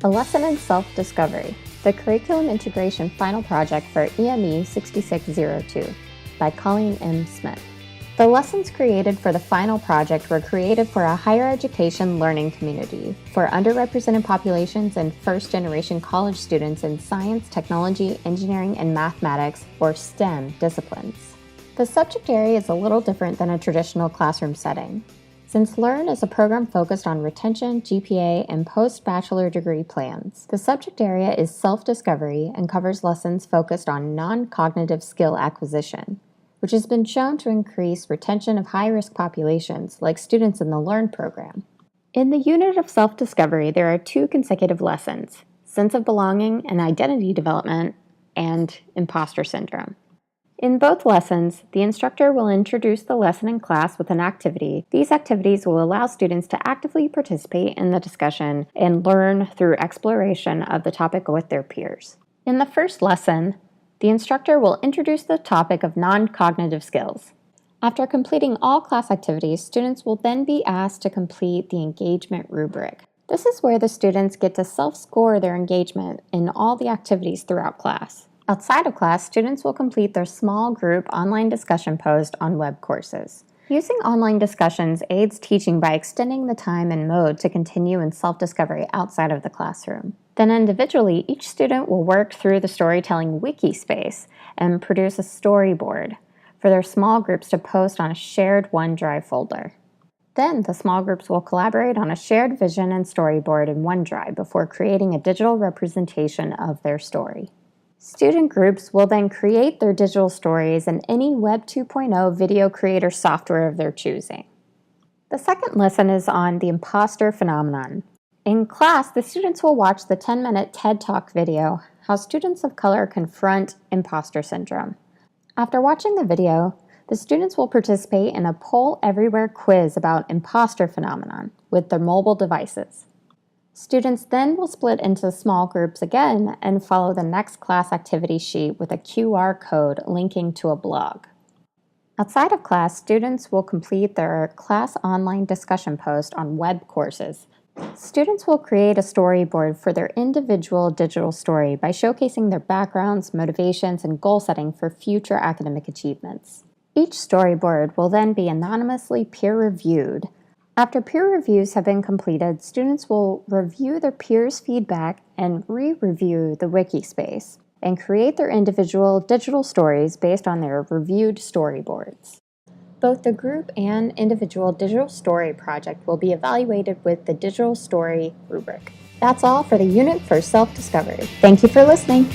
A lesson in self-discovery, the curriculum integration final project for EME 6602 by Colleen M. Smith. The lessons created for the final project were created for a higher education learning community, for underrepresented populations and first-generation college students in science, technology, engineering, and mathematics, or STEM disciplines. The subject area is a little different than a traditional classroom setting. Since LEARN is a program focused on retention, GPA, and post-bachelor degree plans, the subject area is self-discovery and covers lessons focused on non-cognitive skill acquisition, which has been shown to increase retention of high-risk populations like students in the LEARN program. In the unit of self-discovery, there are 2 consecutive lessons: sense of belonging and identity development, and imposter syndrome. In both lessons, the instructor will introduce the lesson in class with an activity. These activities will allow students to actively participate in the discussion and learn through exploration of the topic with their peers. In the first lesson, the instructor will introduce the topic of non-cognitive skills. After completing all class activities, students will then be asked to complete the engagement rubric. This is where the students get to self-score their engagement in all the activities throughout class. Outside of class, students will complete their small group online discussion post on web courses. Using online discussions aids teaching by extending the time and mode to continue in self-discovery outside of the classroom. Then individually, each student will work through the storytelling wiki space and produce a storyboard for their small groups to post on a shared OneDrive folder. Then the small groups will collaborate on a shared vision and storyboard in OneDrive before creating a digital representation of their story. Student groups will then create their digital stories in any Web 2.0 video creator software of their choosing. The second lesson is on the imposter phenomenon. In class, the students will watch the 10-minute TED Talk video, How Students of Color Confront Imposter Syndrome. After watching the video, the students will participate in a Poll Everywhere quiz about imposter phenomenon with their mobile devices. Students then will split into small groups again and follow the next class activity sheet with a QR code linking to a blog. Outside of class, students will complete their class online discussion post on web courses. Students will create a storyboard for their individual digital story by showcasing their backgrounds, motivations, and goal setting for future academic achievements. Each storyboard will then be anonymously peer-reviewed. After peer reviews have been completed, students will review their peers' feedback and re-review the wiki space and create their individual digital stories based on their reviewed storyboards. Both the group and individual digital story project will be evaluated with the digital story rubric. That's all for the unit for self-discovery. Thank you for listening.